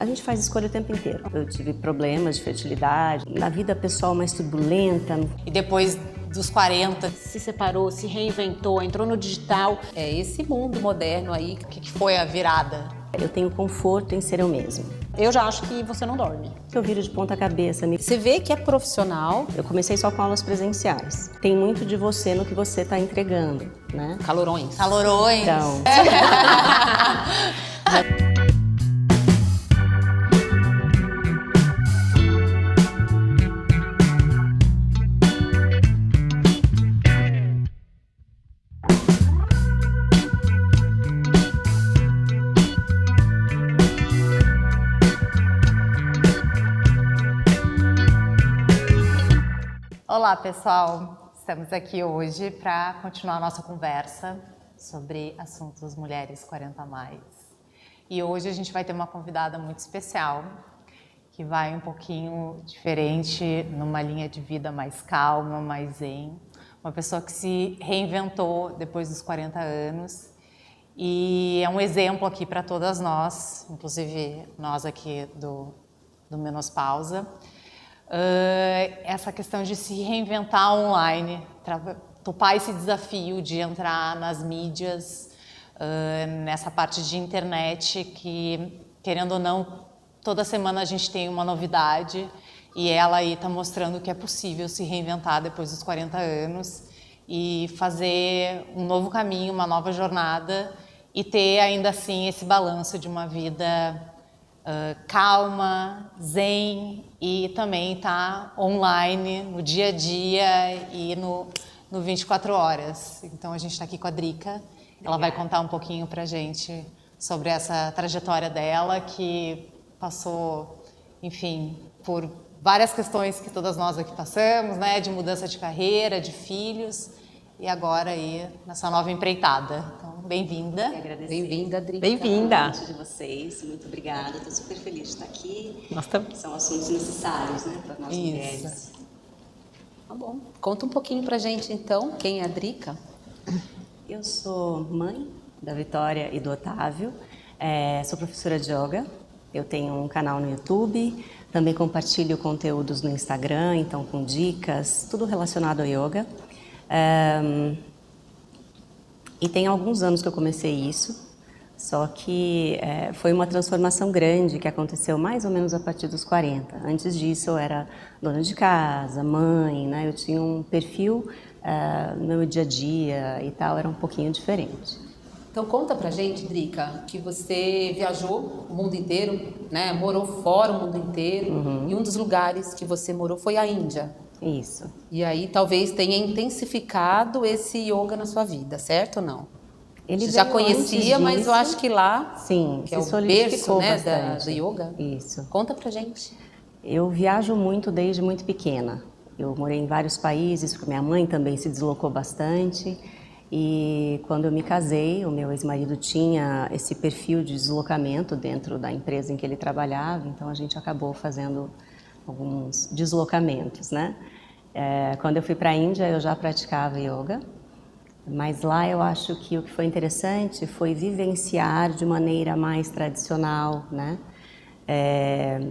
A gente faz escolha o tempo inteiro. Eu tive problemas de fertilidade, na vida pessoal mais turbulenta. E depois dos 40, se separou, se reinventou, entrou no digital. É esse mundo moderno aí, o que foi a virada? Eu tenho conforto em ser eu mesma. Eu já acho que você não dorme. Eu viro de ponta cabeça. Você vê que é profissional. Eu comecei só com aulas presenciais. Tem muito de você no que você está entregando, né? Calorões. Calorões. Então... Olá, pessoal! Estamos aqui hoje para continuar a nossa conversa sobre assuntos mulheres 40 a mais. E hoje a gente vai ter uma convidada muito especial, que vai um pouquinho diferente, numa linha de vida mais calma, mais zen. Uma pessoa que se reinventou depois dos 40 anos e é um exemplo aqui para todas nós, inclusive nós aqui do Menopausa. Essa questão de se reinventar online, topar esse desafio de entrar nas mídias, nessa parte de internet que, querendo ou não, toda semana a gente tem uma novidade e ela aí está mostrando que é possível se reinventar depois dos 40 anos e fazer um novo caminho, uma nova jornada e ter ainda assim esse balanço de uma vida calma, zen e também tá online no dia a dia e no 24 horas. Então a gente está aqui com a Drica, ela vai contar um pouquinho pra gente sobre essa trajetória dela que passou, enfim, por várias questões que todas nós aqui passamos, né, de mudança de carreira, de filhos e agora aí nessa nova empreitada. Então, bem-vinda. Bem-vinda, Drica. Bem-vinda. de vocês, muito obrigada. Estou super feliz de estar aqui. Nós também. São assuntos necessários, né, para nós mulheres. Tá bom. Conta um pouquinho pra gente, então, quem é a Drica? Eu sou mãe da Vitória e do Otávio. Sou professora de yoga. Eu tenho um canal no YouTube. Também compartilho conteúdos no Instagram, então com dicas, tudo relacionado ao yoga. E tem alguns anos que eu comecei isso, só que foi uma transformação grande que aconteceu mais ou menos a partir dos 40. Antes disso eu era dona de casa, mãe, né? Eu tinha um perfil no meu dia a dia e tal, era um pouquinho diferente. Então conta pra gente, Drica, que você viajou o mundo inteiro, né? Morou fora o mundo inteiro, e um dos lugares que você morou foi a Índia. Isso. E aí talvez tenha intensificado esse yoga na sua vida, certo ou não? Ele Você já veio conhecia, antes mas eu disso. acho que lá, Sim, que é se o berço, solidificou né, bastante. do yoga. Isso. Conta pra gente. Eu viajo muito desde muito pequena. Eu morei em vários países, porque minha mãe também se deslocou bastante. E quando eu me casei, o meu ex-marido tinha esse perfil de deslocamento dentro da empresa em que ele trabalhava, então a gente acabou fazendo alguns deslocamentos, né? Quando eu fui para a Índia, eu já praticava yoga, mas lá eu acho que o que foi interessante foi vivenciar de maneira mais tradicional, né?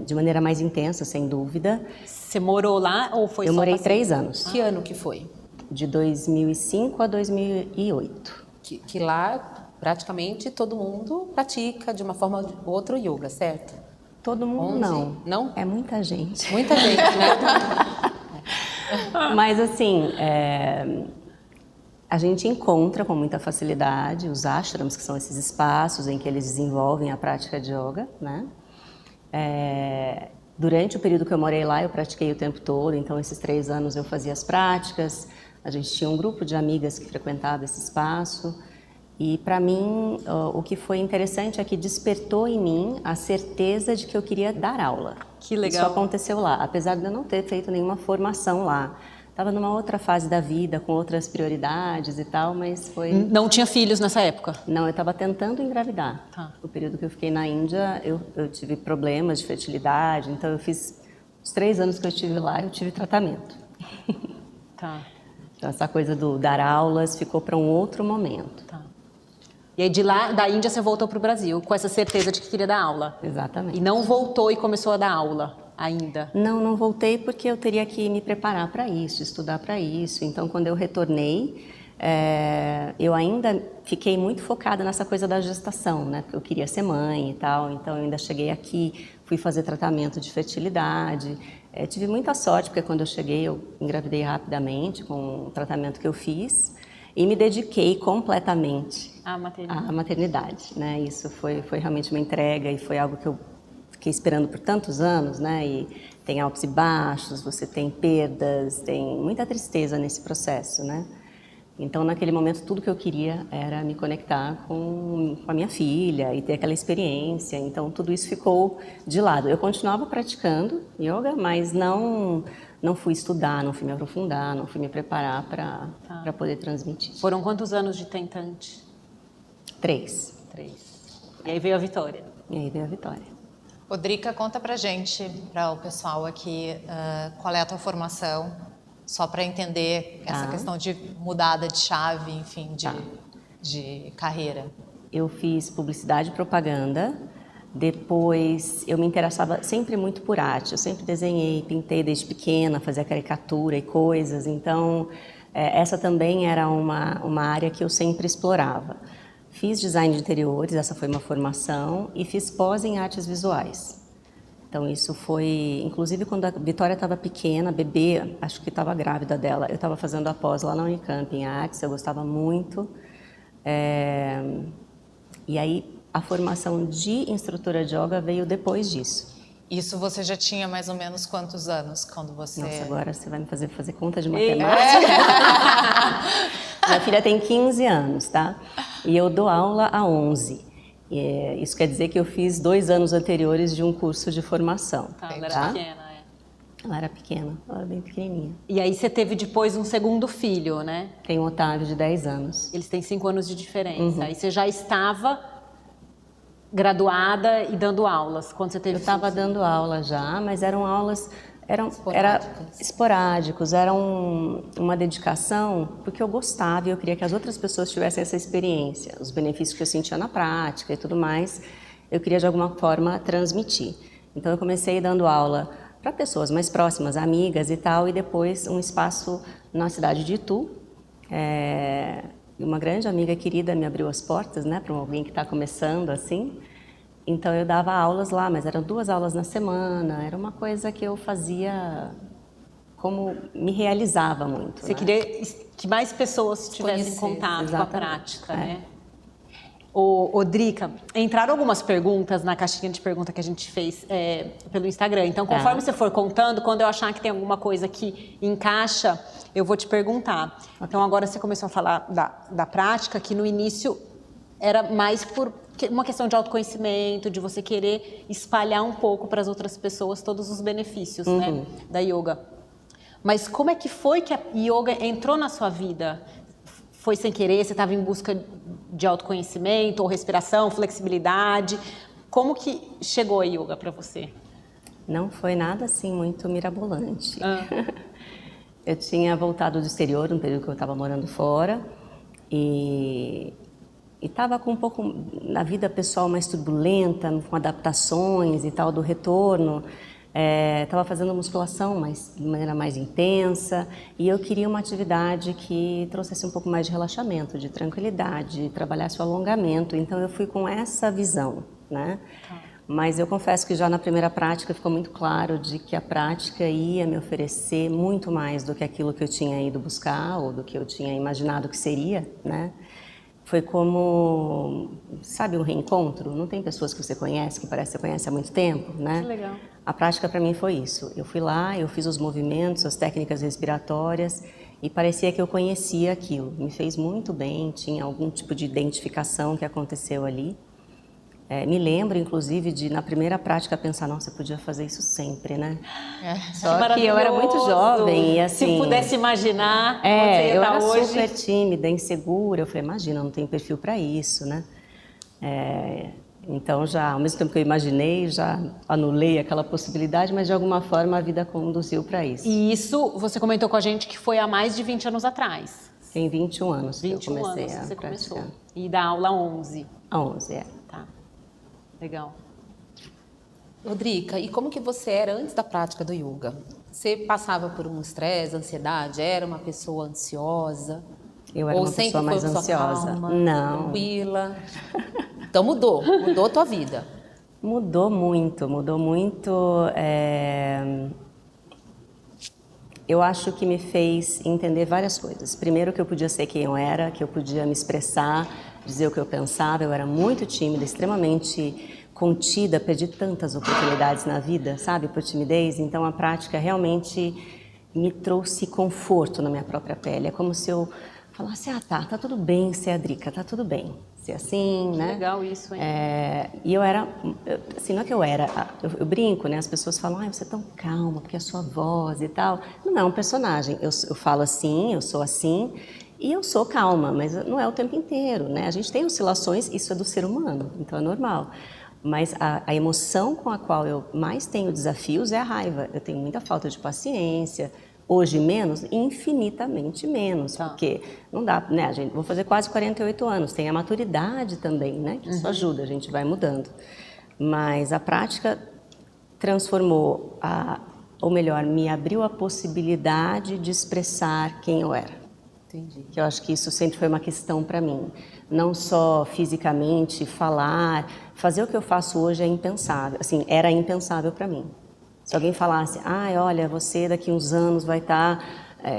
De maneira mais intensa, sem dúvida. Você morou lá ou foi Eu só morei passeio? 3 anos. Que ano que foi? De 2005 a 2008. Que lá, praticamente, todo mundo pratica, de uma forma ou outra, o yoga, certo? Todo mundo 11? não. Não? É muita gente. Muita gente, né? Mas assim, a gente encontra com muita facilidade os ashrams, que são esses espaços em que eles desenvolvem a prática de yoga, né? Durante o período que eu morei lá, eu pratiquei o tempo todo, então esses 3 anos eu fazia as práticas, a gente tinha um grupo de amigas que frequentava esse espaço e para mim o que foi interessante é que despertou em mim a certeza de que eu queria dar aula. Que legal. Isso aconteceu lá, apesar de eu não ter feito nenhuma formação lá. Estava numa outra fase da vida, com outras prioridades e tal, mas foi... Não tinha filhos nessa época? Não, eu estava tentando engravidar. Tá. O período que eu fiquei na Índia, eu tive problemas de fertilidade, então eu fiz... Os 3 anos que eu estive lá, eu tive tratamento. Tá. Então essa coisa do dar aulas ficou para um outro momento. Tá. E aí de lá, da Índia, você voltou para o Brasil com essa certeza de que queria dar aula. Exatamente. E não voltou e começou a dar aula ainda? Não voltei porque eu teria que me preparar para isso, estudar para isso. Então, quando eu retornei, eu ainda fiquei muito focada nessa coisa da gestação, né? Porque eu queria ser mãe e tal. Então, eu ainda cheguei aqui, fui fazer tratamento de fertilidade. Tive muita sorte, porque quando eu cheguei, eu engravidei rapidamente com o tratamento que eu fiz. E me dediquei completamente à maternidade, né? Isso foi realmente uma entrega e foi algo que eu fiquei esperando por tantos anos, né? E tem altos e baixos, você tem perdas, tem muita tristeza nesse processo, né? Então, naquele momento, tudo que eu queria era me conectar com a minha filha e ter aquela experiência. Então, tudo isso ficou de lado. Eu continuava praticando yoga, mas não fui estudar, não fui me aprofundar, não fui me preparar para poder transmitir. Foram quantos anos de tentante? 3. E aí veio a vitória. Ô, Drica, conta pra gente, para o pessoal aqui, qual é a tua formação, só para entender essa questão de mudada de chave, enfim, de carreira. Eu fiz publicidade e propaganda. Depois, eu me interessava sempre muito por arte. Eu sempre desenhei, pintei desde pequena, fazia caricatura e coisas. Então, essa também era uma área que eu sempre explorava. Fiz design de interiores, essa foi uma formação, e fiz pós em artes visuais. Então, isso foi... Inclusive, quando a Vitória estava pequena, bebê, acho que estava grávida dela, eu estava fazendo a pós lá na Unicamp, em artes, eu gostava muito. E aí, a formação de instrutora de yoga veio depois disso. Isso você já tinha mais ou menos quantos anos quando você... Nossa, agora você vai me fazer conta de matemática. Minha filha tem 15 anos, tá? E eu dou aula há 11. Isso quer dizer que eu fiz 2 anos anteriores de um curso de formação. Ela era pequena, Ela era pequena, ela era bem pequenininha. E aí você teve depois um segundo filho, né? Tem o Otávio, de 10 anos. Eles têm 5 anos de diferença. Aí você já estava graduada e dando aulas quando você teve... Eu estava dando aula já, mas eram aulas... esporádicos, era uma dedicação porque eu gostava e eu queria que as outras pessoas tivessem essa experiência, os benefícios que eu sentia na prática e tudo mais, eu queria de alguma forma transmitir. Então eu comecei dando aula para pessoas mais próximas, amigas e tal, e depois um espaço na cidade de Itu. Uma grande amiga querida me abriu as portas, né, para alguém que está começando assim. Então, eu dava aulas lá, mas eram 2 aulas na semana, era uma coisa que eu fazia como me realizava muito. Você queria que mais pessoas tivessem contato com a prática, né? Ô, Drica, entraram algumas perguntas na caixinha de pergunta que a gente fez pelo Instagram. Então, conforme você for contando, quando eu achar que tem alguma coisa que encaixa, eu vou te perguntar. Então, agora você começou a falar da prática, que no início era mais por uma questão de autoconhecimento, de você querer espalhar um pouco para as outras pessoas todos os benefícios, né, da yoga. Mas como é que foi que a yoga entrou na sua vida? Foi sem querer? Você estava em busca de autoconhecimento, ou respiração, flexibilidade? Como que chegou a yoga para você? Não foi nada assim muito mirabolante. Eu tinha voltado do exterior, no período que eu estava morando fora, e estava com um pouco na vida pessoal mais turbulenta, com adaptações e tal do retorno. Estava fazendo musculação de maneira mais intensa e eu queria uma atividade que trouxesse um pouco mais de relaxamento, de tranquilidade, trabalhasse o alongamento. Então eu fui com essa visão, né? Mas eu confesso que já na primeira prática ficou muito claro de que a prática ia me oferecer muito mais do que aquilo que eu tinha ido buscar ou do que eu tinha imaginado que seria, né? Foi como, sabe, um reencontro. Não tem pessoas que você conhece, que parece que você conhece há muito tempo, né? Que legal. A prática para mim foi isso. Eu fui lá, eu fiz os movimentos, as técnicas respiratórias e parecia que eu conhecia aquilo. Me fez muito bem, tinha algum tipo de identificação que aconteceu ali. Me lembro, inclusive, de na primeira prática pensar, nossa, eu podia fazer isso sempre, né? Só que eu era muito jovem e assim... Se pudesse imaginar, eu era hoje... super tímida, insegura. Eu falei, imagina, eu não tenho perfil para isso, né? Então, já, ao mesmo tempo que eu imaginei, já anulei aquela possibilidade, mas de alguma forma a vida conduziu para isso. E isso, você comentou com a gente que foi há mais de 20 anos atrás. Tem 21 anos que eu 21 comecei anos a você praticar. começou. E da aula 11. 11, é. Tá, legal. Rodrica, e como que você era antes da prática do yoga? Você passava por um estresse, ansiedade? Era uma pessoa ansiosa? Eu era uma pessoa mais ansiosa. Calma, não. Tranquila? Então mudou a tua vida. Mudou muito. Eu acho que me fez entender várias coisas. Primeiro, que eu podia ser quem eu era, que eu podia me expressar, dizer o que eu pensava. Eu era muito tímida, extremamente contida, perdi tantas oportunidades na vida, sabe, por timidez. Então a prática realmente me trouxe conforto na minha própria pele. É como se eu falasse, tá tudo bem ser a Drica, tá tudo bem ser assim, né? Legal isso, hein? E eu era, assim, não é que eu era, eu brinco, né? As pessoas falam, você é tão calma, porque a sua voz e tal. Não é um personagem, eu falo assim, eu sou assim, e eu sou calma, mas não é o tempo inteiro, né? A gente tem oscilações, isso é do ser humano, então é normal. Mas a emoção com a qual eu mais tenho desafios é a raiva. Eu tenho muita falta de paciência, hoje menos, infinitamente menos, porque não dá, né, gente, vou fazer quase 48 anos, tem a maturidade também, né, que isso ajuda, a gente vai mudando. Mas a prática transformou, ou melhor, me abriu a possibilidade de expressar quem eu era. Entendi. Que eu acho que isso sempre foi uma questão para mim. Não só fisicamente, falar, fazer o que eu faço hoje é impensável, assim, era impensável para mim. Se alguém falasse, olha, você daqui uns anos vai estar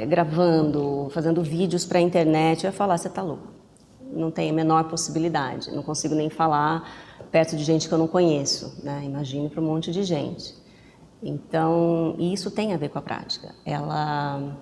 gravando, fazendo vídeos para a internet, eu ia falar, você tá louco. Não tem a menor possibilidade, não consigo nem falar perto de gente que eu não conheço, né? Imagine para um monte de gente. Então, e isso tem a ver com a prática. Ela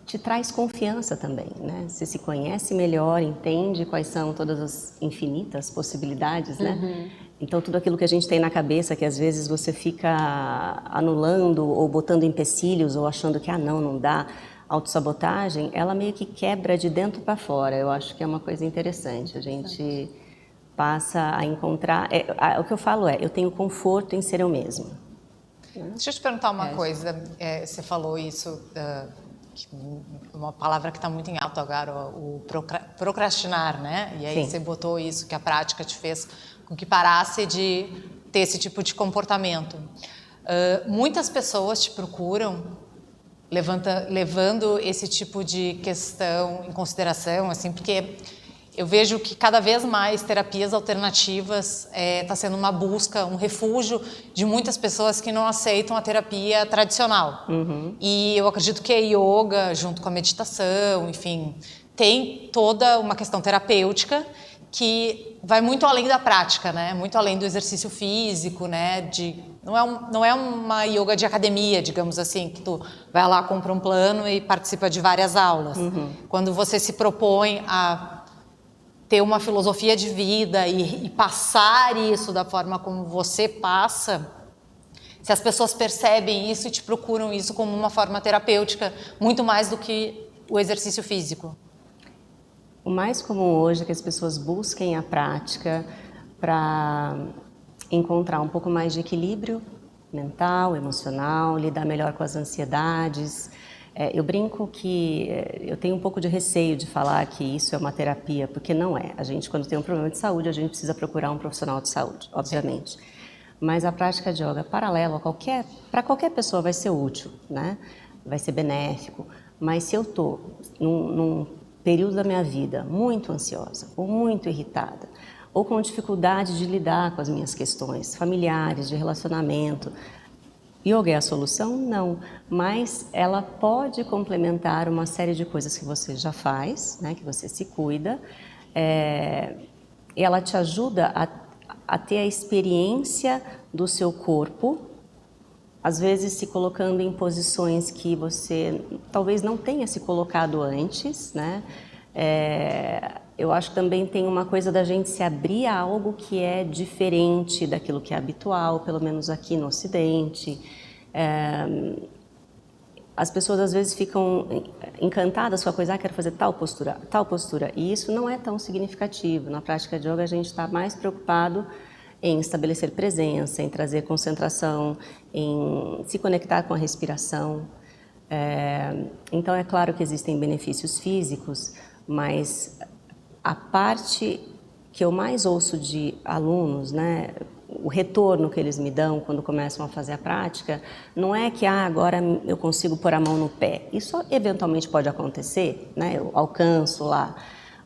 te traz confiança também, né? Você se conhece melhor, entende quais são todas as infinitas possibilidades, né? Então, tudo aquilo que a gente tem na cabeça, que às vezes você fica anulando ou botando empecilhos ou achando que, não dá, autossabotagem, ela meio que quebra de dentro para fora. Eu acho que é uma coisa interessante. A gente passa a encontrar... o que eu falo eu tenho conforto em ser eu mesma. Deixa eu te perguntar uma coisa. Você falou isso... uma palavra que está muito em alta agora, o procrastinar, né? E aí Sim. Você botou isso, que a prática te fez com que parasse de ter esse tipo de comportamento. Muitas pessoas te procuram levando esse tipo de questão em consideração, assim, porque eu vejo que cada vez mais terapias alternativas está sendo uma busca, um refúgio de muitas pessoas que não aceitam a terapia tradicional. E eu acredito que a yoga, junto com a meditação, enfim, tem toda uma questão terapêutica que vai muito além da prática, né? Muito além do exercício físico, né? Não é uma yoga de academia, digamos assim, que tu vai lá, compra um plano e participa de várias aulas. Quando você se propõe a ter uma filosofia de vida e passar isso da forma como você passa, se as pessoas percebem isso e te procuram isso como uma forma terapêutica, muito mais do que o exercício físico. O mais comum hoje é que as pessoas busquem a prática para encontrar um pouco mais de equilíbrio mental, emocional, lidar melhor com as ansiedades. Eu brinco que eu tenho um pouco de receio de falar que isso é uma terapia, porque não é. A gente, quando tem um problema de saúde, a gente precisa procurar um profissional de saúde, obviamente. Sim. Mas a prática de yoga paralela para qualquer pessoa vai ser útil, né? Vai ser benéfico. Mas se eu estou num período da minha vida muito ansiosa, ou muito irritada, ou com dificuldade de lidar com as minhas questões familiares, de relacionamento, yoga é a solução? Não, mas ela pode complementar uma série de coisas que você já faz, né, que você se cuida, e ela te ajuda a ter a experiência do seu corpo, às vezes se colocando em posições que você talvez não tenha se colocado antes, né? Eu acho que também tem uma coisa da gente se abrir a algo que é diferente daquilo que é habitual, pelo menos aqui no Ocidente. As pessoas às vezes ficam encantadas com a coisa, quero fazer tal postura, e isso não é tão significativo. Na prática de yoga a gente está mais preocupado em estabelecer presença, em trazer concentração, em se conectar com a respiração. Então é claro que existem benefícios físicos, mas a parte que eu mais ouço de alunos, né, o retorno que eles me dão quando começam a fazer a prática, não é que agora eu consigo pôr a mão no pé. Isso eventualmente pode acontecer, né, eu alcanço lá.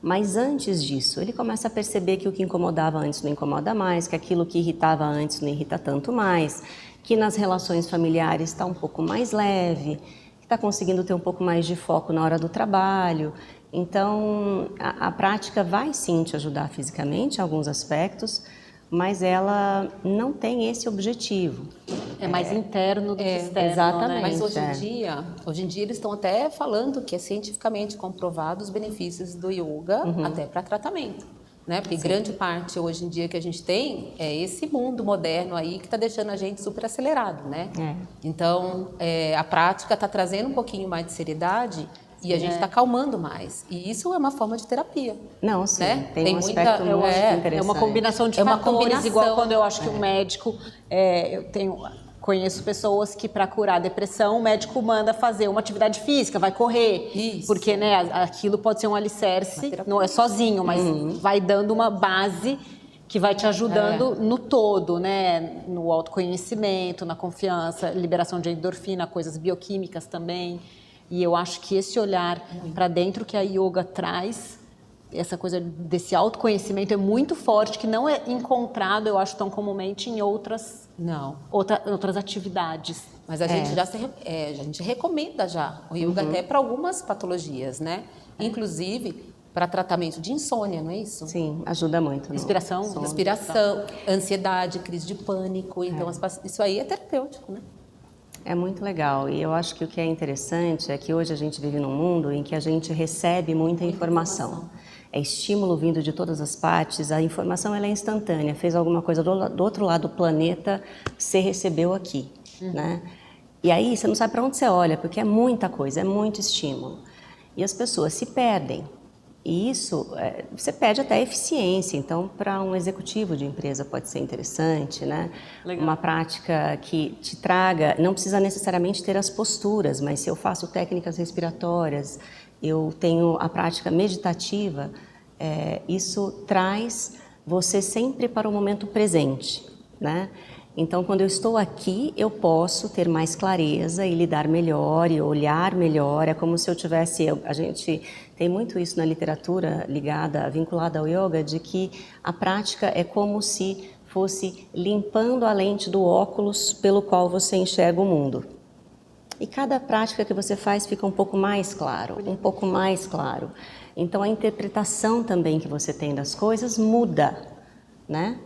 Mas antes disso, ele começa a perceber que o que incomodava antes não incomoda mais, que aquilo que irritava antes não irrita tanto mais, que nas relações familiares está um pouco mais leve, que está conseguindo ter um pouco mais de foco na hora do trabalho. Então, a prática vai sim te ajudar fisicamente em alguns aspectos, mas ela não tem esse objetivo. É mais interno do que externo, exatamente. né? Mas hoje em dia eles estão até falando que é cientificamente comprovado os benefícios do yoga até para tratamento, né? Porque grande parte hoje em dia que a gente tem é esse mundo moderno aí que está deixando a gente super acelerado, né? Então, a prática está trazendo um pouquinho mais de seriedade e a gente está acalmando mais. E isso é uma forma de terapia. Não, sim. Né? Tem um aspecto muito interessante. É uma combinação de fatores, igual quando eu acho que um médico... Conheço pessoas que, para curar a depressão, o médico manda fazer uma atividade física, vai correr. Isso. Porque, né, aquilo pode ser um alicerce, não é sozinho, mas vai dando uma base que vai te ajudando no todo, né? No autoconhecimento, na confiança, liberação de endorfina, coisas bioquímicas também. E eu acho que esse olhar para dentro que a yoga traz, essa coisa desse autoconhecimento é muito forte, que não é encontrado, eu acho, tão comumente em outras atividades. Mas a gente a gente recomenda já o yoga até para algumas patologias, né? Inclusive para tratamento de insônia, não é isso? Sim, ajuda muito. Inspiração, ansiedade, crise de pânico. Então, isso aí é terapêutico, né? É muito legal. E eu acho que o que é interessante é que hoje a gente vive num mundo em que a gente recebe muita informação. É estímulo vindo de todas as partes, a informação ela é instantânea. Fez alguma coisa do outro lado do planeta, você recebeu aqui, né? E aí você não sabe para onde você olha, porque é muita coisa, é muito estímulo. E as pessoas se perdem. E isso, você perde até a eficiência. Então, para um executivo de empresa pode ser interessante, né? Legal. Uma prática que te traga, não precisa necessariamente ter as posturas, mas se eu faço técnicas respiratórias, eu tenho a prática meditativa, isso traz você sempre para o momento presente, né? Então, quando eu estou aqui, eu posso ter mais clareza e lidar melhor e olhar melhor. É como se eu tivesse... A gente tem muito isso na literatura vinculada ao yoga, de que a prática é como se fosse limpando a lente do óculos pelo qual você enxerga o mundo. E cada prática que você faz fica um pouco mais claro, um pouco mais claro. Então, a interpretação também que você tem das coisas muda, né?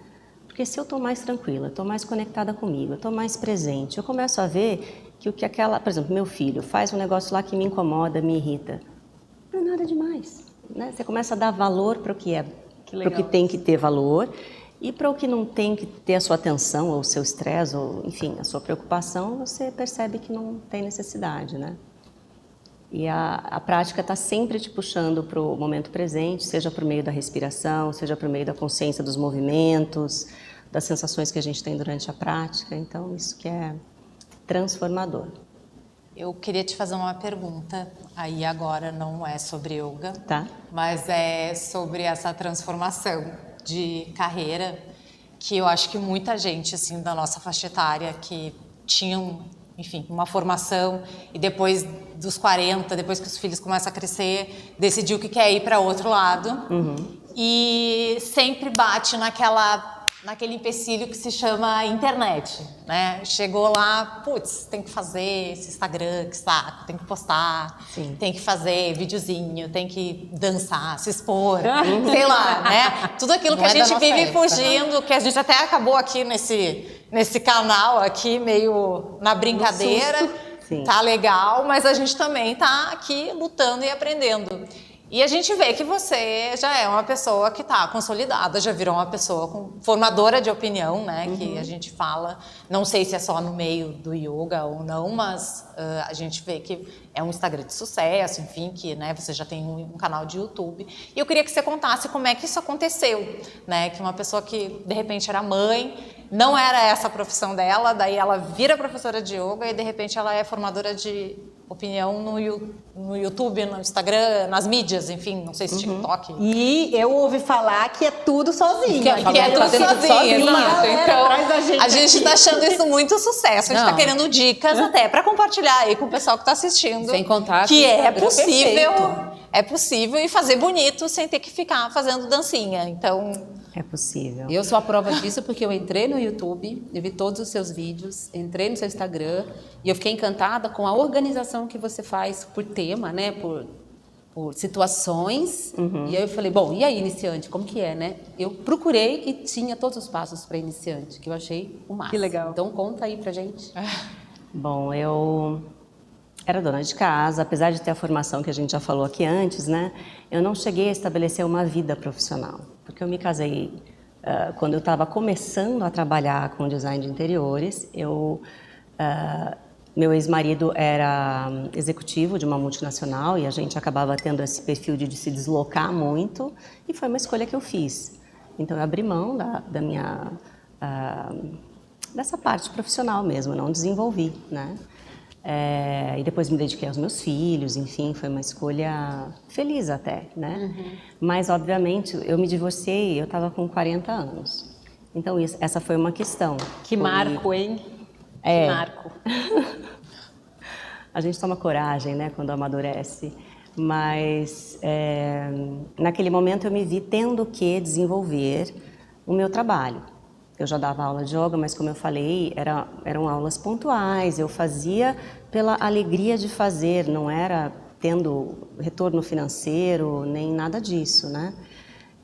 Porque se eu estou mais tranquila, estou mais conectada comigo, estou mais presente, eu começo a ver que por exemplo, meu filho faz um negócio lá que me incomoda, me irrita. Não é nada demais, né? Você começa a dar valor para o que para o que tem que ter valor e para o que não tem que ter a sua atenção, ou o seu estresse, ou enfim, a sua preocupação, você percebe que não tem necessidade, né? E a prática está sempre te puxando para o momento presente, seja por meio da respiração, seja por meio da consciência dos movimentos, das sensações que a gente tem durante a prática. Então, isso que é transformador. Eu queria te fazer uma pergunta, aí agora não é sobre yoga, tá? Mas é sobre essa transformação de carreira, que eu acho que muita gente assim, da nossa faixa etária que tinham... enfim, uma formação e depois dos 40, depois que os filhos começam a crescer, decidiu que quer ir para outro lado e sempre bate naquele empecilho que se chama internet, né? Chegou lá, putz, tem que fazer esse Instagram, que saco, tem que postar, tem que fazer videozinho, tem que dançar, se expor, sei lá, né? Tudo aquilo que a gente vive fugindo, que a gente até acabou aqui nesse canal aqui, meio na brincadeira, tá legal, mas a gente também tá aqui lutando e aprendendo. E a gente vê que você já é uma pessoa que está consolidada, já virou uma pessoa formadora de opinião, né? Que a gente fala, não sei se é só no meio do yoga ou não, mas a gente vê que é um Instagram de sucesso, enfim, que né, você já tem um canal de YouTube. E eu queria que você contasse como é que isso aconteceu, né? Que uma pessoa que, de repente, era mãe, não era essa a profissão dela, daí ela vira professora de yoga e de repente ela é formadora de opinião no YouTube, no Instagram, nas mídias, enfim, não sei se TikTok. E eu ouvi falar que é tudo sozinha. Que é tudo sozinha, exato. Então, a gente está achando isso muito sucesso. A gente está querendo dicas até para compartilhar aí com o pessoal que está assistindo. Sem contar que é possível. É possível e fazer bonito sem ter que ficar fazendo dancinha. Então, é possível. Eu sou a prova disso porque eu entrei no YouTube, eu vi todos os seus vídeos, entrei no seu Instagram e eu fiquei encantada com a organização que você faz por tema, né? Por situações. E aí eu falei, bom, e aí, iniciante, como que é, né? Eu procurei e tinha todos os passos para iniciante, que eu achei o máximo. Que legal. Então conta aí pra gente. Bom, eu era dona de casa, apesar de ter a formação que a gente já falou aqui antes, né? Eu não cheguei a estabelecer uma vida profissional, porque eu me casei quando eu estava começando a trabalhar com design de interiores. Meu ex-marido era executivo de uma multinacional e a gente acabava tendo esse perfil de se deslocar muito e foi uma escolha que eu fiz. Então eu abri mão da minha dessa parte profissional mesmo, não desenvolvi, né? E depois me dediquei aos meus filhos, enfim, foi uma escolha feliz até, né? Mas, obviamente, eu me divorciei, eu estava com 40 anos. Então, essa foi uma questão. Que marco, hein? Que marco. A gente toma coragem, né, quando amadurece. Mas, naquele momento, eu me vi tendo que desenvolver o meu trabalho. Eu já dava aula de yoga, mas como eu falei, eram aulas pontuais, eu fazia pela alegria de fazer, não era tendo retorno financeiro, nem nada disso, né?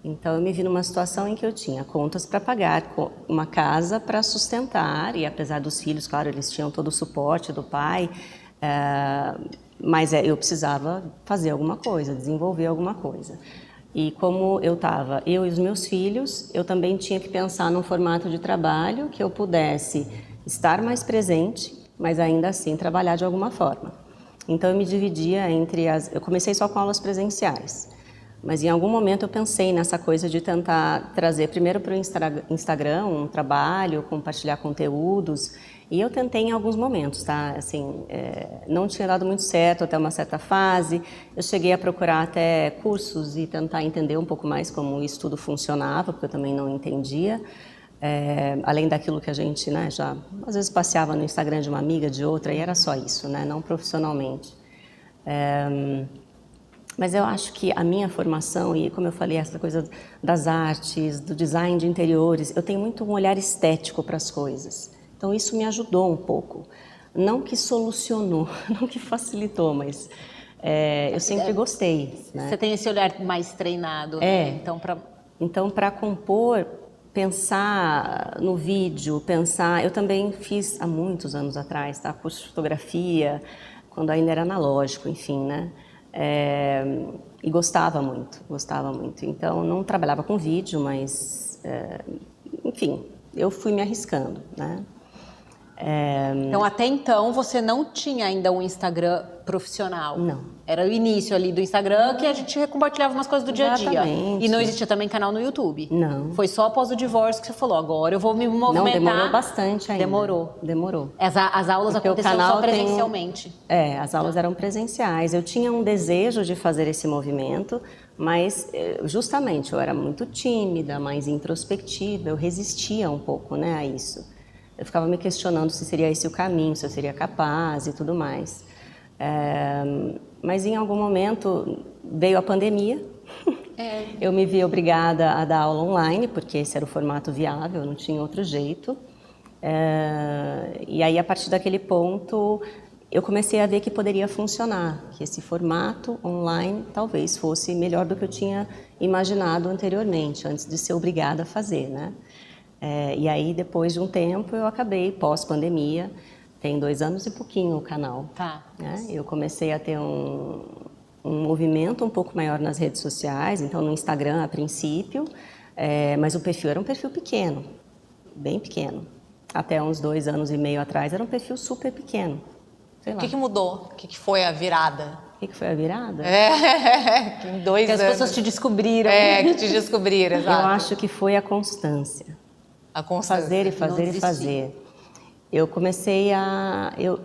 Então eu me vi numa situação em que eu tinha contas para pagar, uma casa para sustentar, e apesar dos filhos, claro, eles tinham todo o suporte do pai, mas eu precisava fazer alguma coisa, desenvolver alguma coisa. E como eu e os meus filhos, eu também tinha que pensar num formato de trabalho que eu pudesse estar mais presente, mas ainda assim trabalhar de alguma forma. Então eu me dividia eu comecei só com aulas presenciais, mas em algum momento eu pensei nessa coisa de tentar trazer primeiro para o Instagram um trabalho, compartilhar conteúdos, e eu tentei em alguns momentos, tá? Assim, não tinha dado muito certo até uma certa fase. Eu cheguei a procurar até cursos e tentar entender um pouco mais como isso tudo funcionava, porque eu também não entendia. Além daquilo que a gente, né, já às vezes passeava no Instagram de uma amiga, de outra, e era só isso, né? Não profissionalmente. Mas eu acho que a minha formação, e como eu falei, essa coisa das artes, do design de interiores, eu tenho muito um olhar estético para as coisas. Então isso me ajudou um pouco. Não que solucionou, não que facilitou, mas eu sempre gostei. Né? Você tem esse olhar mais treinado, né? Então, para compor, pensar no vídeo, eu também fiz há muitos anos atrás, tá? Curso de fotografia, quando ainda era analógico, enfim, né? E gostava muito. Então, não trabalhava com vídeo, mas, enfim, eu fui me arriscando, né? Então, até então, você não tinha ainda um Instagram profissional? Não. Era o início ali do Instagram que a gente compartilhava umas coisas do dia a dia. Exatamente. E não existia também canal no YouTube? Não. Foi só após o divórcio que você falou, agora eu vou me movimentar. Não, demorou bastante ainda. Demorou. As aulas Porque aconteciam só presencialmente? As aulas eram presenciais. Eu tinha um desejo de fazer esse movimento, mas justamente eu era muito tímida, mais introspectiva, eu resistia um pouco, né, a isso. Eu ficava me questionando se seria esse o caminho, se eu seria capaz e tudo mais. Mas em algum momento veio a pandemia. Eu me vi obrigada a dar aula online, porque esse era o formato viável, não tinha outro jeito. E aí, a partir daquele ponto, eu comecei a ver que poderia funcionar, que esse formato online talvez fosse melhor do que eu tinha imaginado anteriormente, antes de ser obrigada a fazer, né? E aí, depois de um tempo, eu acabei, pós-pandemia, tem 2 anos e pouquinho o canal. Tá. Né? Eu comecei a ter um movimento um pouco maior nas redes sociais, então no Instagram a princípio, mas o perfil era um perfil pequeno, bem pequeno. Até uns 2 anos e meio atrás era um perfil super pequeno. O que mudou? O que foi a virada? O que foi a virada? Em 2 anos. Que as pessoas te descobriram. Que te descobriram, exato. Eu acho que foi a constância. A constância. Fazer e fazer e fazer. Eu comecei a... Eu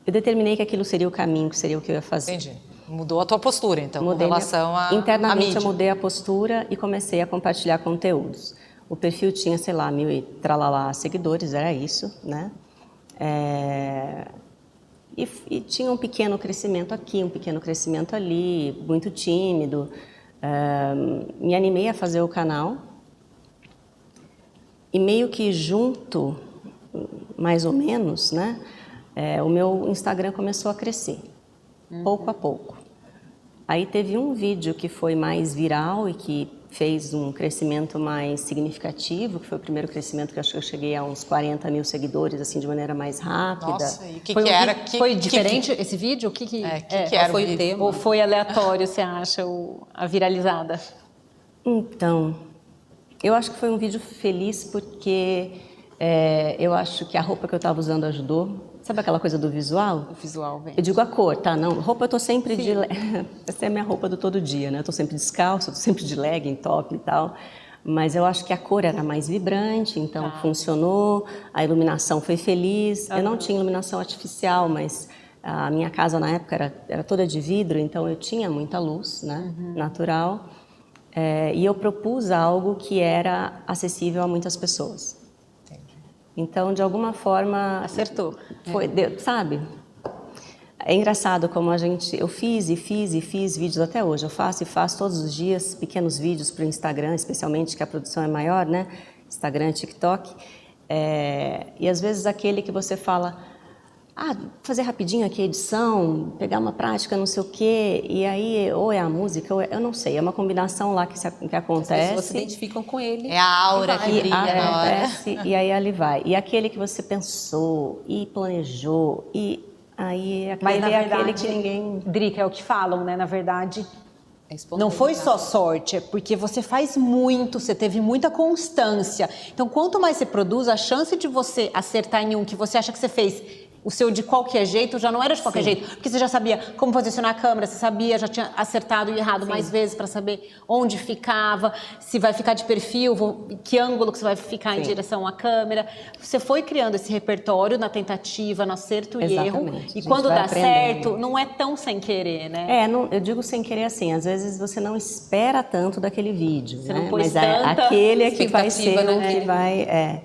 determinei que aquilo seria o caminho, que seria o que eu ia fazer. Entendi. Mudou a tua postura, então, Mudei com relação à internamente mídia. eu mudei a postura e comecei a compartilhar conteúdos. O perfil tinha, sei lá, 1000 e tralalá seguidores, era isso, né? E tinha um pequeno crescimento aqui, um pequeno crescimento ali, muito tímido. Me animei a fazer o canal. E meio que junto, mais ou menos, né? O meu Instagram começou a crescer, pouco a pouco. Aí teve um vídeo que foi mais viral e que fez um crescimento mais significativo, que foi o primeiro crescimento que eu acho que eu cheguei a uns 40 mil seguidores, assim, de maneira mais rápida. Nossa, e o que Foi, que era? Foi diferente esse vídeo? O que era foi o vídeo? o tema? Ou foi aleatório, você acha, a viralizada? Então, eu acho que foi um vídeo feliz porque eu acho que a roupa que eu estava usando ajudou. Sabe aquela coisa do visual? O visual, vem. Eu digo a cor, tá? Não, roupa eu tô sempre de... Essa é a minha roupa do todo dia, né? Eu tô sempre descalço, eu tô sempre de legging, top e tal. Mas eu acho que a cor era mais vibrante, então funcionou. A iluminação foi feliz. Eu não tinha iluminação artificial, mas a minha casa na época era toda de vidro, então eu tinha muita luz, né? Natural. E eu propus algo que era acessível a muitas pessoas. Então, de alguma forma... Acertou. Foi, sabe? É engraçado como eu fiz vídeos até hoje. Eu faço todos os dias pequenos vídeos para o Instagram, especialmente que a produção é maior, né? Instagram, TikTok. E às vezes aquele que você fala, fazer rapidinho aqui a edição, pegar uma prática, não sei o quê, e aí ou é a música, ou eu não sei, é uma combinação lá que acontece. As pessoas se identificam com ele. É a aura que brilha na hora. E aí ali vai. E aquele que você pensou e planejou, e aí Mas, na verdade, aquele que ninguém... Drica, é o que falam, né? Na verdade, É não foi só sorte, é porque você faz muito, você teve muita constância. Então, quanto mais você produz, a chance de você acertar em um que você acha que você fez o seu de qualquer jeito já não era de qualquer jeito, porque você já sabia como posicionar a câmera, você sabia, já tinha acertado e errado mais vezes para saber onde ficava, se vai ficar de perfil, que ângulo que você vai ficar em direção à câmera. Você foi criando esse repertório na tentativa, no acerto e erro. E quando dá certo, não é tão sem querer, né? Eu digo sem querer assim, às vezes você não espera tanto daquele vídeo, Você né? não pôs Mas tanta aquele é que vai ser expectativa, o que vai...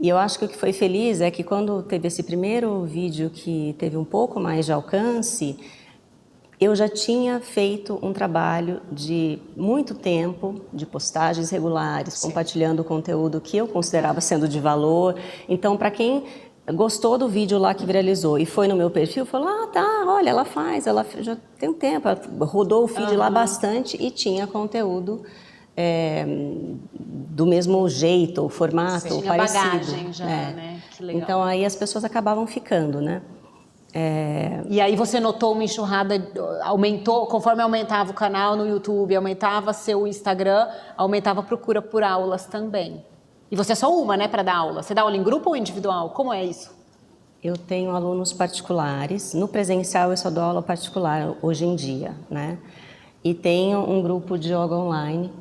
E eu acho que o que foi feliz é que quando teve esse primeiro vídeo que teve um pouco mais de alcance, eu já tinha feito um trabalho de muito tempo, de postagens regulares, compartilhando o conteúdo que eu considerava sendo de valor. Então, para quem gostou do vídeo lá que viralizou e foi no meu perfil, falou, olha, ela já tem um tempo, ela rodou o feed lá bastante e tinha conteúdo do mesmo jeito, o formato, tinha parecido. bagagem já, né? Que legal. Então aí as pessoas acabavam ficando, né? E aí você notou uma enxurrada, aumentou, conforme aumentava o canal no YouTube, aumentava seu Instagram, aumentava a procura por aulas também. E você é só uma, né, para dar aula? Você dá aula em grupo ou individual? Como é isso? Eu tenho alunos particulares. No presencial eu só dou aula particular hoje em dia, né? E tenho um grupo de yoga online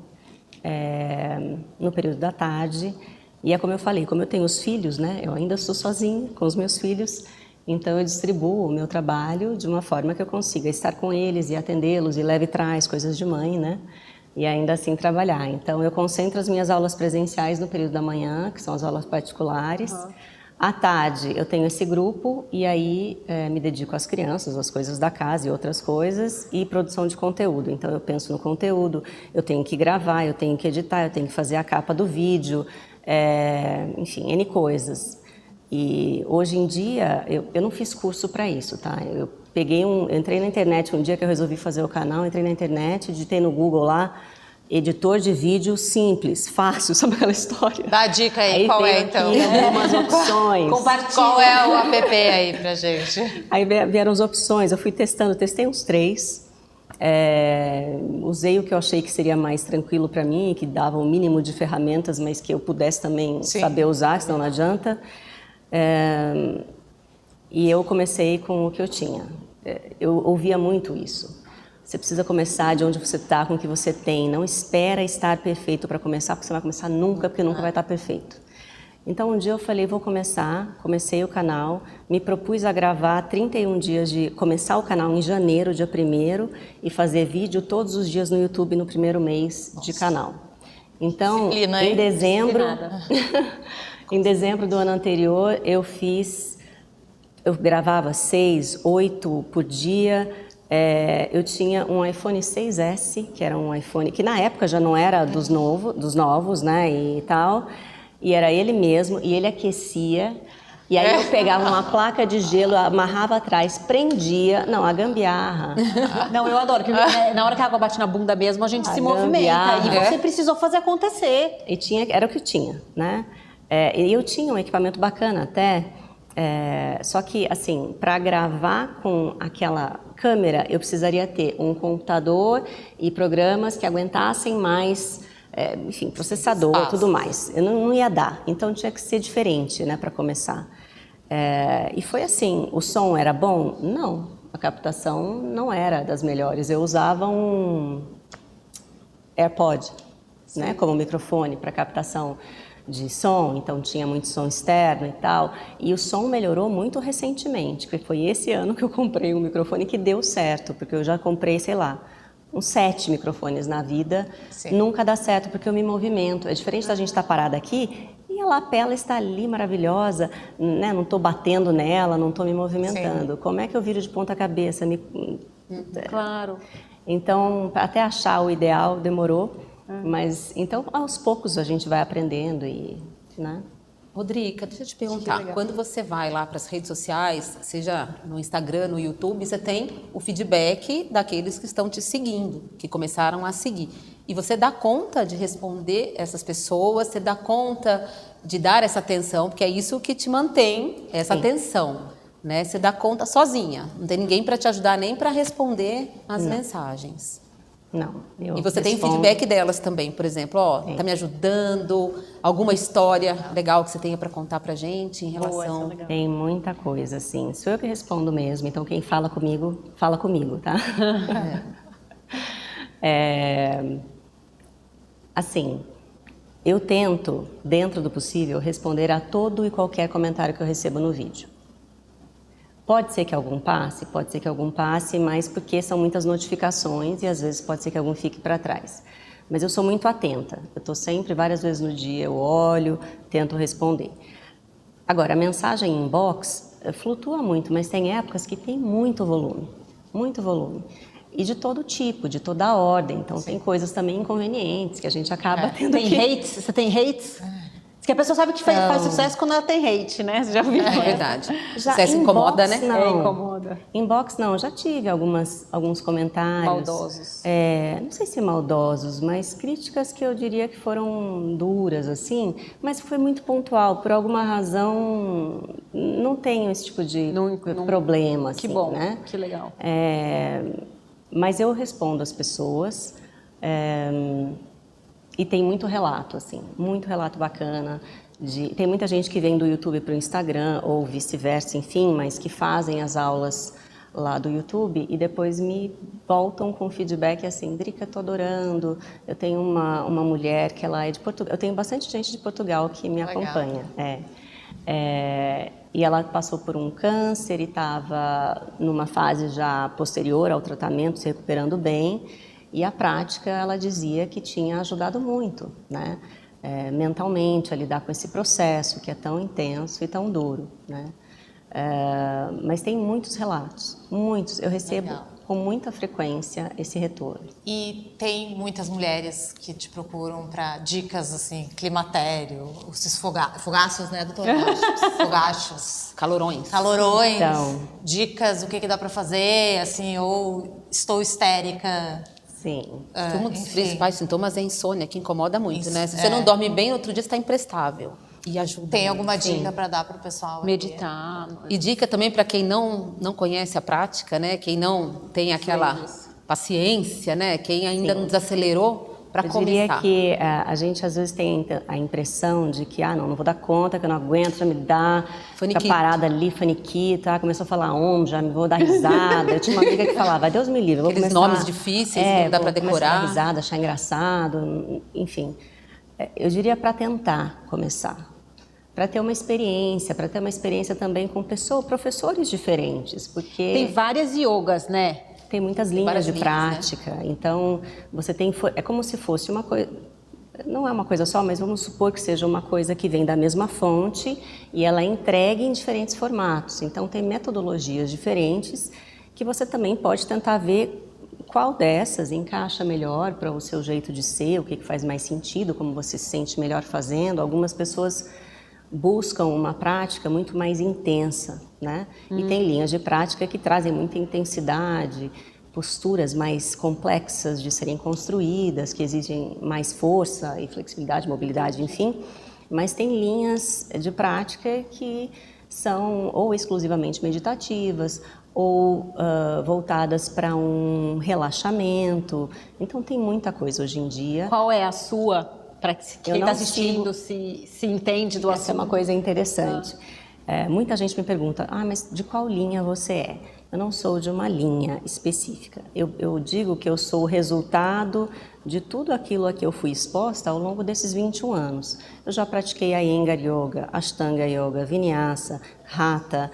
no período da tarde. E é como eu falei, como eu tenho os filhos, né? Eu ainda sou sozinha com os meus filhos, então eu distribuo o meu trabalho de uma forma que eu consiga estar com eles e atendê-los e leve e traz coisas de mãe, né? E ainda assim trabalhar. Então eu concentro as minhas aulas presenciais no período da manhã, que são as aulas particulares. À tarde eu tenho esse grupo e aí me dedico às crianças, às coisas da casa e outras coisas e produção de conteúdo. Então eu penso no conteúdo, eu tenho que gravar, eu tenho que editar, eu tenho que fazer a capa do vídeo, enfim, N coisas. E hoje em dia eu não fiz curso para isso, tá? Eu entrei na internet um dia que eu resolvi fazer o canal, entrei na internet, digitei no Google lá, editor de vídeo simples, fácil, sabe aquela história? Dá a dica aí, qual é então? Algumas opções. Compartilha. Qual é o app aí pra gente? Aí vieram as opções, eu fui testei uns 3. Usei o que eu achei que seria mais tranquilo para mim, que dava um mínimo de ferramentas, mas que eu pudesse também saber usar, senão não adianta. E eu comecei com o que eu tinha. Eu ouvia muito isso. Você precisa começar de onde você está, com o que você tem. Não espera estar perfeito para começar, porque você vai começar nunca, porque nunca vai estar perfeito. Então, um dia eu falei, vou começar, comecei o canal, me propus a gravar 31 dias de começar o canal em janeiro, dia 1º, e fazer vídeo todos os dias no YouTube no primeiro mês de canal. Então, em dezembro, em dezembro do ano anterior, eu gravava 6, 8 por dia. Eu tinha um iPhone 6S, que era um iPhone que na época já não era dos novos, né, e tal. E era ele mesmo, e ele aquecia. E aí eu pegava uma placa de gelo, amarrava atrás, prendia. Não, a gambiarra. Não, eu adoro, que na hora que a água bate na bunda mesmo, a gente se movimenta. E você precisou fazer acontecer. E era o que eu tinha, né? E eu tinha um equipamento bacana até. Só que, assim, para gravar com aquela câmera, eu precisaria ter um computador e programas que aguentassem mais, enfim, processador e tudo mais. Eu não ia dar, então tinha que ser diferente, né, para começar. E foi assim, o som era bom? Não, a captação não era das melhores. Eu usava um AirPod, né, como microfone para captação de som, então tinha muito som externo e tal, e o som melhorou muito recentemente, porque foi esse ano que eu comprei um microfone que deu certo, porque eu já comprei, sei lá, uns 7 microfones na vida. Sim. Nunca dá certo, porque eu me movimento, é diferente da gente estar parada aqui, e a lapela está ali maravilhosa, né? Não estou batendo nela, não estou me movimentando. Sim. Como é que eu viro de ponta cabeça? Claro. Então, até achar o ideal demorou. Mas, então, aos poucos a gente vai aprendendo né? Rodriga, deixa eu te perguntar, quando você vai lá para as redes sociais, seja no Instagram, no YouTube, você tem o feedback daqueles que estão te seguindo, que começaram a seguir. E você dá conta de responder essas pessoas, você dá conta de dar essa atenção, porque é isso que te mantém, essa atenção, né? Você dá conta sozinha, não tem ninguém para te ajudar nem para responder as mensagens. Não, e você tem feedback delas também, por exemplo, tá me ajudando, alguma história legal que você tenha para contar pra gente em relação... Tem muita coisa, assim, sou eu que respondo mesmo, então quem fala comigo, tá? Assim, eu tento, dentro do possível, responder a todo e qualquer comentário que eu recebo no vídeo. Pode ser que algum passe, mas porque são muitas notificações e às vezes pode ser que algum fique para trás. Mas eu sou muito atenta, eu estou sempre, várias vezes no dia, eu olho, tento responder. Agora, a mensagem inbox flutua muito, mas tem épocas que tem muito volume. E de todo tipo, de toda a ordem, então tem coisas também inconvenientes que a gente acaba tendo que... hates? Você tem hates? Porque a pessoa sabe que faz sucesso quando ela tem hate, né? Você já viu? É verdade. Sucesso incomoda, né? Não. Incomoda. Inbox não, já tive alguns comentários. Maldosos. Não sei se maldosos, mas críticas que eu diria que foram duras, assim, mas foi muito pontual. Por alguma razão, não tenho esse tipo de problema, assim, que bom, né? Que legal. Mas eu respondo às pessoas. E tem muito relato, assim, muito relato bacana. Tem muita gente que vem do YouTube para o Instagram, ou vice-versa, enfim, mas que fazem as aulas lá do YouTube e depois me voltam com feedback assim, Drica, estou adorando. Eu tenho uma mulher que ela é de Portugal, eu tenho bastante gente de Portugal que me acompanha. E ela passou por um câncer e estava numa fase já posterior ao tratamento, se recuperando bem. E a prática, ela dizia que tinha ajudado muito, né? Mentalmente, a lidar com esse processo que é tão intenso e tão duro, né? Mas tem muitos relatos, muitos. Eu recebo com muita frequência esse retorno. E tem muitas mulheres que te procuram para dicas, assim, climatério, esses fogaços, né, doutora? Fogachos. Calorões. Então, dicas, o que dá para fazer, assim, ou estou histérica... Sim. Um dos principais sintomas é a insônia, que incomoda muito, né? Se você não dorme bem, outro dia você está imprestável. E ajuda. Tem alguma dica para dar para o pessoal? Meditar. E dica também para quem não conhece a prática, né? Quem não tem aquela paciência, né? Quem ainda não desacelerou, para começar? Eu diria que a gente às vezes tem a impressão de que, não vou dar conta, que eu não aguento, já me dá, fica parada ali, faniquita, começou a falar já me vou dar risada. Eu tinha uma amiga que falava, Deus me livre, eu vou Aqueles começar... nomes difíceis, não dá para decorar. Dar risada, achar engraçado, enfim. Eu diria para tentar começar. Para ter uma experiência também com professores diferentes, porque... Tem várias yogas, né? Tem muitas linhas de prática, né? Então você tem... É como se fosse uma coisa... Não é uma coisa só, mas vamos supor que seja uma coisa que vem da mesma fonte e ela é entregue em diferentes formatos. Então tem metodologias diferentes que você também pode tentar ver qual dessas encaixa melhor para o seu jeito de ser, o que faz mais sentido, como você se sente melhor fazendo. Algumas pessoas buscam uma prática muito mais intensa, né? E tem linhas de prática que trazem muita intensidade, posturas mais complexas de serem construídas, que exigem mais força e flexibilidade, mobilidade, enfim. Mas tem linhas de prática que são ou exclusivamente meditativas ou voltadas para um relaxamento. Então tem muita coisa hoje em dia. Qual é a sua? Para quem está assistindo se entende do assunto. Essa é uma coisa interessante. Muita gente me pergunta, mas de qual linha você é? Eu não sou de uma linha específica. Eu digo que eu sou o resultado de tudo aquilo a que eu fui exposta ao longo desses 21 anos. Eu já pratiquei Iyengar Yoga, Ashtanga Yoga, Vinyasa, Hatha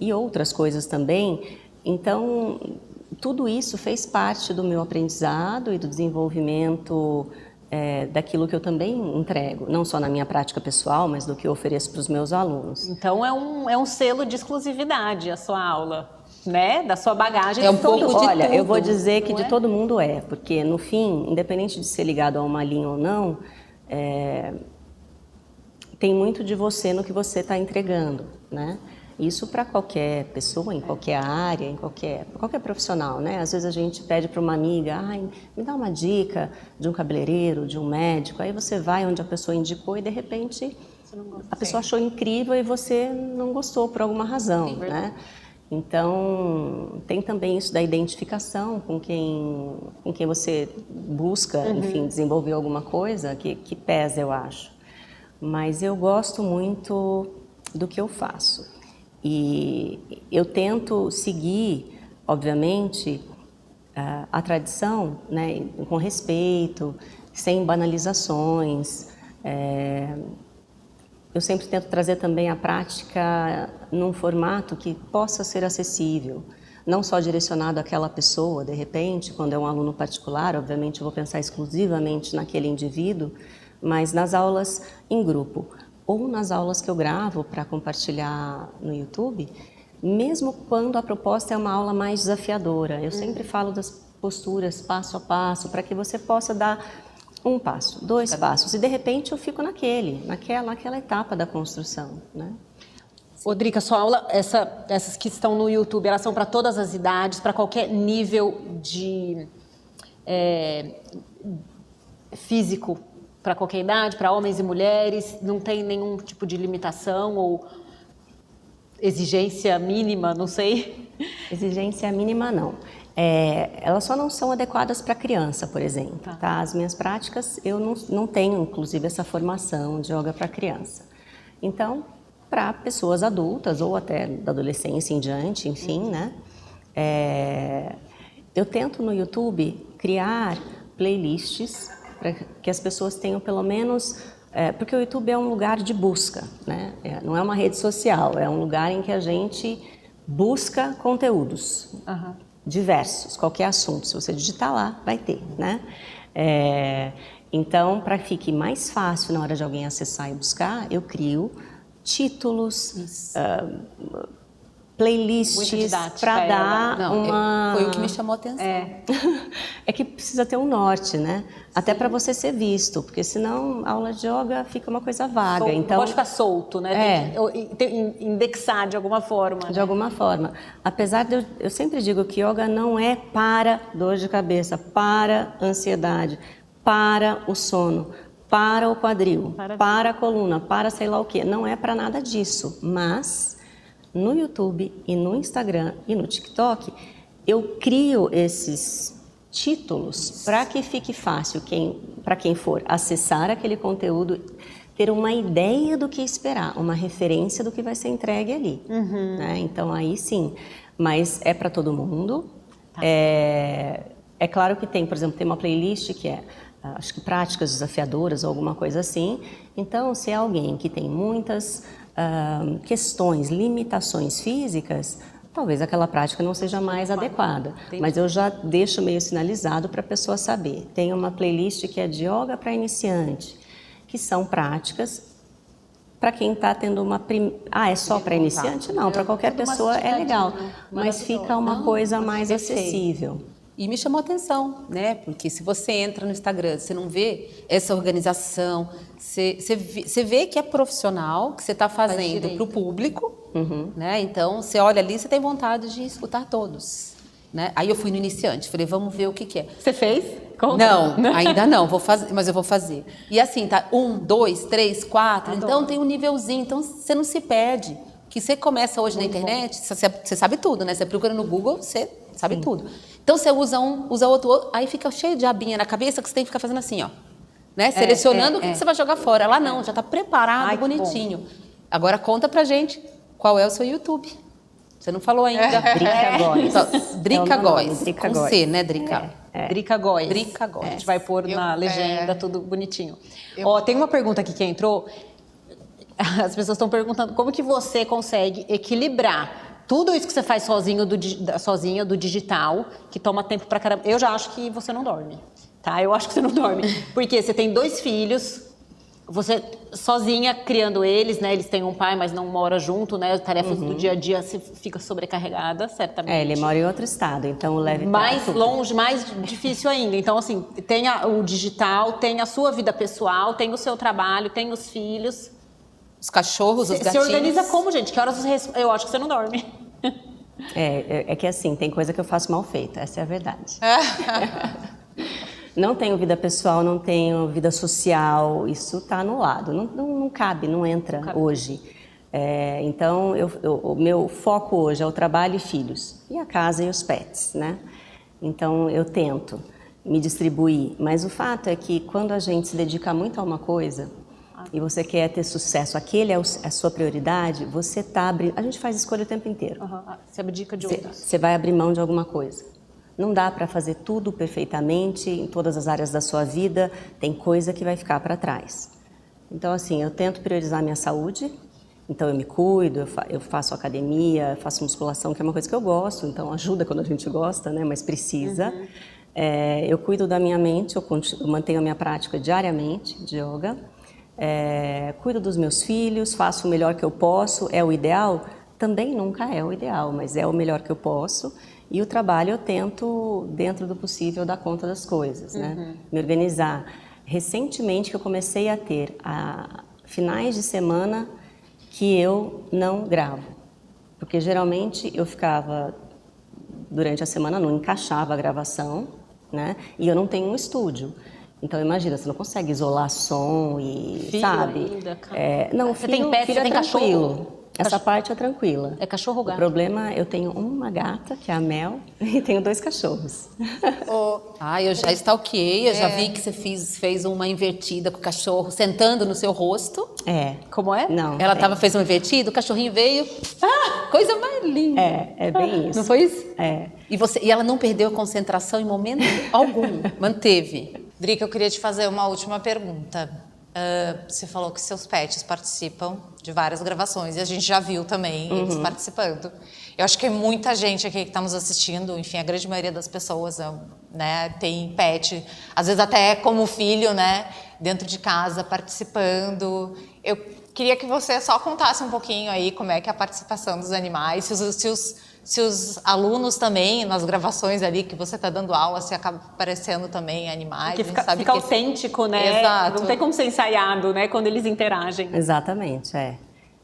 e outras coisas também. Então, tudo isso fez parte do meu aprendizado e do desenvolvimento daquilo que eu também entrego, não só na minha prática pessoal, mas do que eu ofereço para os meus alunos. Então é um selo de exclusividade a sua aula, né? Da sua bagagem. É um pouco de tudo. Olha, eu vou dizer que de todo mundo porque no fim, independente de ser ligado a uma linha ou não, tem muito de você no que você está entregando, né? Isso para qualquer pessoa, em qualquer área, em qualquer profissional, né? Às vezes a gente pede para uma amiga, me dá uma dica de um cabeleireiro, de um médico, aí você vai onde a pessoa indicou e de repente a pessoa achou incrível e você não gostou por alguma razão, né? Então, tem também isso da identificação com quem você busca, enfim, desenvolver alguma coisa que pesa, eu acho. Mas eu gosto muito do que eu faço. E eu tento seguir, obviamente, a tradição, né, com respeito, sem banalizações. Eu sempre tento trazer também a prática num formato que possa ser acessível, não só direcionado àquela pessoa, de repente, quando é um aluno particular, obviamente eu vou pensar exclusivamente naquele indivíduo, mas nas aulas em grupo, ou nas aulas que eu gravo para compartilhar no YouTube, mesmo quando a proposta é uma aula mais desafiadora. Eu sempre falo das posturas passo a passo, para que você possa dar um passo, 2 passos, e de repente eu fico naquela etapa da construção, né? Drica, sua aula, essas que estão no YouTube, elas são para todas as idades, para qualquer nível de físico, para qualquer idade, para homens e mulheres, não tem nenhum tipo de limitação ou exigência mínima, não sei? Exigência mínima, não. Elas só não são adequadas para criança, por exemplo. Tá? As minhas práticas, eu não tenho, inclusive, essa formação de yoga para criança. Então, para pessoas adultas ou até da adolescência em diante, enfim, né? Eu tento no YouTube criar playlists para que as pessoas tenham pelo menos... porque o YouTube é um lugar de busca, né? Não é uma rede social, é um lugar em que a gente busca conteúdos diversos, qualquer assunto. Se você digitar lá, vai ter, né? Então, para que fique mais fácil na hora de alguém acessar e buscar, eu crio títulos, playlists para dar uma... Foi o que me chamou a atenção. É que precisa ter um norte, né? Sim. Até para você ser visto, porque senão a aula de yoga fica uma coisa vaga. Então, pode ficar solto, né? Tem que indexar de alguma forma. De alguma forma. Apesar de eu sempre digo que yoga não é para dor de cabeça, para ansiedade, para o sono, para o quadril, para a coluna, para sei lá o quê. Não é para nada disso, mas... No YouTube e no Instagram e no TikTok, eu crio esses títulos para que fique fácil para quem for acessar aquele conteúdo, ter uma ideia do que esperar, uma referência do que vai ser entregue ali. Né? Então, aí sim, mas é para todo mundo. Tá. É claro que tem, por exemplo, tem uma playlist que é, acho que práticas desafiadoras ou alguma coisa assim. Então, se é alguém que tem muitas questões, limitações físicas, talvez aquela prática não seja mais adequada. Mas eu já deixo meio sinalizado para a pessoa saber. Tem uma playlist que é de yoga para iniciante, que são práticas para quem está tendo uma... é só para iniciante? Não, para qualquer pessoa é legal. Mas fica uma coisa mais acessível. E me chamou a atenção, né? Porque se você entra no Instagram, você não vê essa organização, você vê que é profissional, que você está fazendo para o público, né? Então, você olha ali, você tem vontade de escutar todos, né? Aí eu fui no iniciante, falei, vamos ver o que é. Você fez? Conta. Não, ainda não, vou fazer, mas eu vou fazer. E assim, tá 1, 2, 3, 4, então tem um nívelzinho, então você não se perde. Que você começa hoje na internet, você sabe tudo, né? Você procura no Google, você sabe tudo. Então você usa um, usa outro, aí fica cheio de abinha na cabeça que você tem que ficar fazendo assim, ó. Né? Selecionando o que você vai jogar fora. Lá não, já está preparado, bonitinho. Agora conta pra gente qual é o seu YouTube. Você não falou ainda. Drica Góes. Drica Góes. Com C, né, Drica? Drica Góes. Drica Góes. A gente vai pôr na legenda, tudo bonitinho. Ó, tem uma pergunta aqui que entrou. As pessoas estão perguntando como que você consegue equilibrar tudo isso que você faz sozinha do digital, que toma tempo pra caramba. Eu já acho que você não dorme, tá? Eu acho que você não dorme. Porque você tem 2 filhos, você sozinha criando eles, né? Eles têm um pai, mas não mora junto, né? As tarefas do dia a dia, você fica sobrecarregada, certamente. Ele mora em outro estado, então leve mais longe, mais difícil ainda. Então, assim, tem o digital, tem a sua vida pessoal, tem o seu trabalho, tem os filhos. Os cachorros, os gatinhos. Se organiza como, gente? Que horas eu acho que você não dorme. É que assim, tem coisa que eu faço mal feita, essa é a verdade. Não tenho vida pessoal, não tenho vida social, isso está anulado, não cabe, não entra hoje. Então, o meu foco hoje é o trabalho e filhos, e a casa e os pets, né? Então, eu tento me distribuir, mas o fato é que quando a gente se dedica muito a uma coisa, e você quer ter sucesso, aquele é a sua prioridade, você está abrindo... A gente faz escolha o tempo inteiro. Você abdica de outras. Você vai abrir mão de alguma coisa. Não dá para fazer tudo perfeitamente em todas as áreas da sua vida, tem coisa que vai ficar para trás. Então, assim, eu tento priorizar a minha saúde, então eu me cuido, eu faço academia, faço musculação, que é uma coisa que eu gosto, então ajuda quando a gente gosta, né? Mas precisa. Eu cuido da minha mente, eu mantenho a minha prática diariamente de yoga. Cuido dos meus filhos, faço o melhor que eu posso. É o ideal? Também nunca é o ideal, mas é o melhor que eu posso. E o trabalho eu tento, dentro do possível, dar conta das coisas, né? Me organizar. Recentemente que eu comecei a ter finais de semana que eu não gravo. Porque geralmente eu ficava, durante a semana, não encaixava a gravação, né? E eu não tenho um estúdio. Então, imagina, você não consegue isolar som e, filho sabe? Ainda, não, você filho, tem pet, filho você tem tranquilo. cachorro? Essa parte é tranquila. É cachorro ou gato? O problema, eu tenho uma gata, que é a Mel, e tenho 2 cachorros. Eu já stalkeei, eu já vi que você fez uma invertida com o cachorro sentando no seu rosto. Como é? Não. Ela fez uma invertida, o cachorrinho veio. Coisa mais linda. É bem isso. Não foi isso? E ela não perdeu a concentração em momento algum, manteve. Drica, eu queria te fazer uma última pergunta. Você falou que seus pets participam de várias gravações e a gente já viu também eles participando. Eu acho que muita gente aqui que está nos assistindo, enfim, a grande maioria das pessoas, né, tem pet, às vezes até como filho, né, dentro de casa, participando. Eu queria que você só contasse um pouquinho aí como é que é a participação dos animais, se os alunos também, nas gravações ali que você está dando aula, se acaba aparecendo também animais. Porque fica autêntico, né? Exato. Não tem como ser ensaiado, né? Quando eles interagem. Exatamente,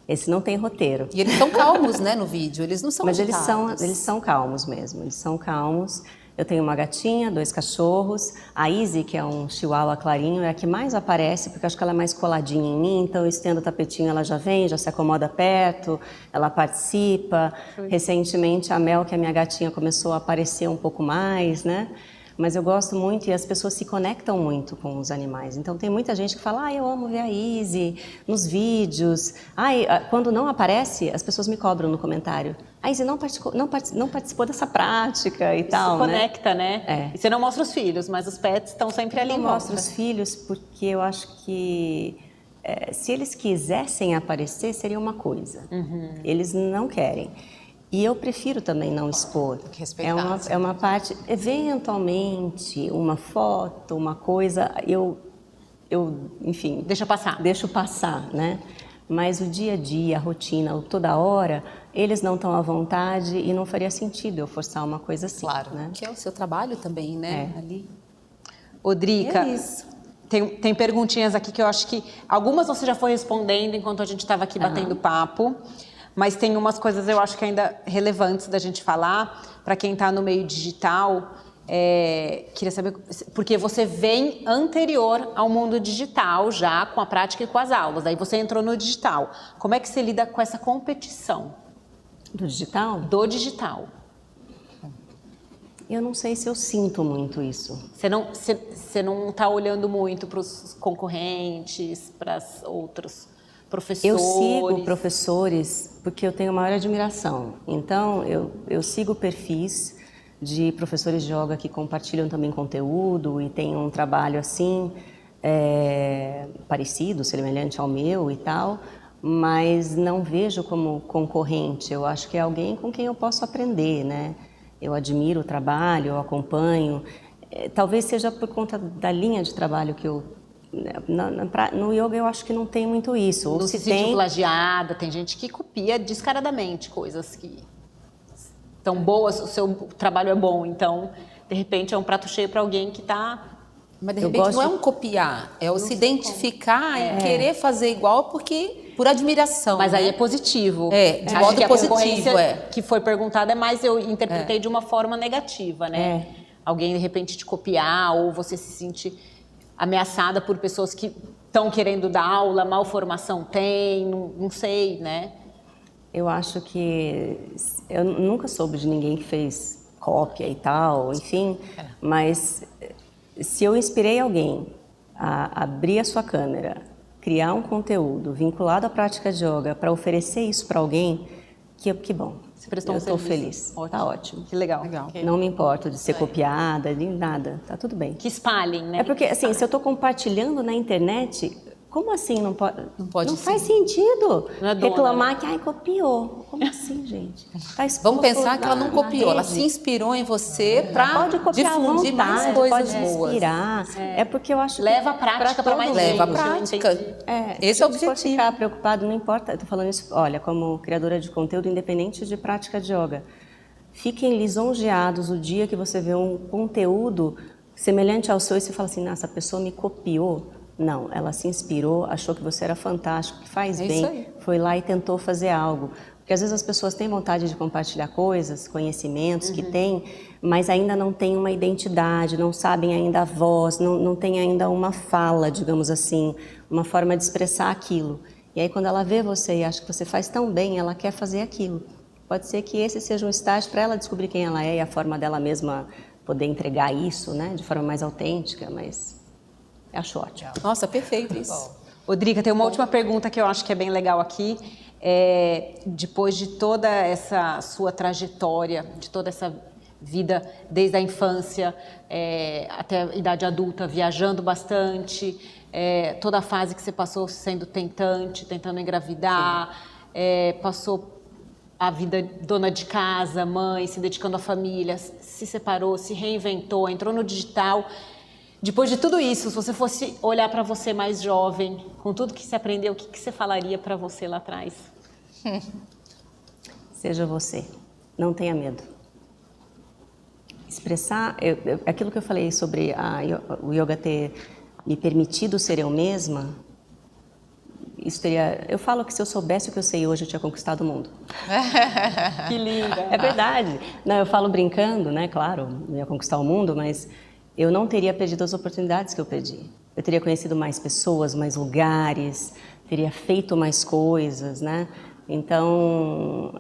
Esse não tem roteiro. E eles são calmos, né, no vídeo. Eles não são Mas agitados. eles são calmos mesmo, eles são calmos. Eu tenho uma gatinha, 2 cachorros. A Izzy, que é um chihuahua clarinho, é a que mais aparece, porque eu acho que ela é mais coladinha em mim, então eu estendo o tapetinho, ela já vem, já se acomoda perto, ela participa. Recentemente, a Mel, que é a minha gatinha, começou a aparecer um pouco mais, né? mas eu gosto muito e as pessoas se conectam muito com os animais. Então tem muita gente que fala, eu amo ver a Izzy nos vídeos. Quando não aparece, as pessoas me cobram no comentário. A Izzy não participou dessa prática e tal, se conecta, né? E você não mostra os filhos, mas os pets estão sempre ali em volta. Eu mostro os filhos porque eu acho que se eles quisessem aparecer, seria uma coisa. Eles não querem. E eu prefiro também não expor. É uma parte, eventualmente, uma foto, uma coisa, enfim... Deixa passar. Deixo passar, né? Mas o dia a dia, a rotina, toda hora, eles não estão à vontade e não faria sentido eu forçar uma coisa assim. Claro. Né? Que é o seu trabalho também, né? Ali. Ô, Drica, É isso. Tem perguntinhas aqui que eu acho que... Algumas você já foi respondendo enquanto a gente estava aqui batendo papo. Mas tem umas coisas eu acho que ainda relevantes da gente falar. Para quem está no meio digital, queria saber... Porque você vem anterior ao mundo digital já, com a prática e com as aulas. Aí você entrou no digital. Como é que você lida com essa competição? Do digital? Do digital. Eu não sei se eu sinto muito isso. Você não está olhando muito para os concorrentes, para os outros professores? Eu sigo professores porque eu tenho maior admiração. Então, eu sigo perfis de professores de yoga que compartilham também conteúdo e têm um trabalho assim, parecido, semelhante ao meu e tal, mas não vejo como concorrente. Eu acho que é alguém com quem eu posso aprender, né? Eu admiro o trabalho, eu acompanho. Talvez seja por conta da linha de trabalho que eu... No yoga eu acho que não tem muito isso. Não se sente plagiada, tem gente que copia descaradamente coisas que estão boas, o seu trabalho é bom, então de repente é um prato cheio para alguém que está... Mas de repente não é um copiar, é o se identificar e querer fazer igual por admiração. Mas né? aí é positivo. De modo positivo, que foi perguntada, mas eu interpretei de uma forma negativa, né? Alguém de repente te copiar ou você se sentir ameaçada por pessoas que estão querendo dar aula, mal formação tem, não sei, né? Eu acho que... Eu nunca soube de ninguém que fez cópia e tal, enfim, mas se eu inspirei alguém a abrir a sua câmera, criar um conteúdo vinculado à prática de yoga para oferecer isso para alguém, que bom. Você prestou eu estou feliz. Tá ótimo. Que legal. Não me importo de ser copiada, nem nada. Tá tudo bem. Que espalhem, né? É porque, assim, se eu estou compartilhando na internet, como assim não pode? Não faz sentido Não é dona, reclamar que copiou. Como assim, gente? Vamos pensar que ela não copiou, ela se inspirou em você para difundir mais coisas boas. Inspirar. É porque eu acho leva a prática para mais gente. Leva a prática. Esse é o objetivo. Se ficar preocupado, não importa. Eu tô falando isso, olha, como criadora de conteúdo independente de prática de yoga. Fiquem lisonjeados o dia que você vê um conteúdo semelhante ao seu e você fala assim, essa pessoa me copiou. Não, ela se inspirou, achou que você era fantástico, que faz bem, foi lá e tentou fazer algo. Porque às vezes as pessoas têm vontade de compartilhar coisas, conhecimentos que têm, mas ainda não têm uma identidade, não sabem ainda a voz, não têm ainda uma fala, digamos assim, uma forma de expressar aquilo. E aí quando ela vê você e acha que você faz tão bem, ela quer fazer aquilo. Pode ser que esse seja um estágio para ela descobrir quem ela é e a forma dela mesma poder entregar isso, né, de forma mais autêntica, mas... Acho ótimo. Nossa, perfeito isso. Ô, Drica, tem uma última pergunta que eu acho que é bem legal aqui. Depois de toda essa sua trajetória, de toda essa vida desde a infância até a idade adulta, viajando bastante, toda a fase que você passou sendo tentando engravidar, passou a vida dona de casa, mãe, se dedicando à família, se separou, se reinventou, entrou no digital... Depois de tudo isso, se você fosse olhar para você mais jovem, com tudo que você aprendeu, o que você falaria para você lá atrás? Seja você, não tenha medo. Expressar, aquilo que eu falei sobre o yoga ter me permitido ser eu mesma, isso teria... Eu falo que se eu soubesse o que eu sei hoje, eu tinha conquistado o mundo. Que linda! É verdade. Não, eu falo brincando, né? Claro, eu ia conquistar o mundo, mas... eu não teria perdido as oportunidades que eu perdi. Eu teria conhecido mais pessoas, mais lugares, teria feito mais coisas, né? Então,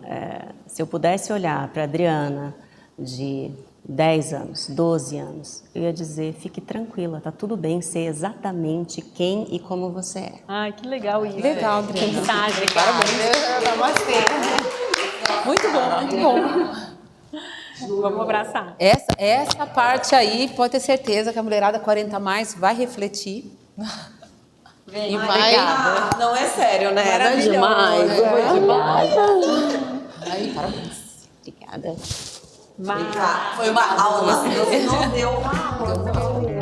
se eu pudesse olhar para a Adriana de 10 anos, 12 anos, eu ia dizer, fique tranquila, tá tudo bem ser exatamente quem e como você é. Ai, que legal isso. Legal, Adriana. Mensagem, Muito bom, muito bom. Vamos abraçar. Essa parte aí, pode ter certeza que a mulherada 40 a mais vai refletir. E vai... Não é sério, né? Não é demais. Aí, parabéns. Obrigada. Foi uma aula. Você não deu uma aula.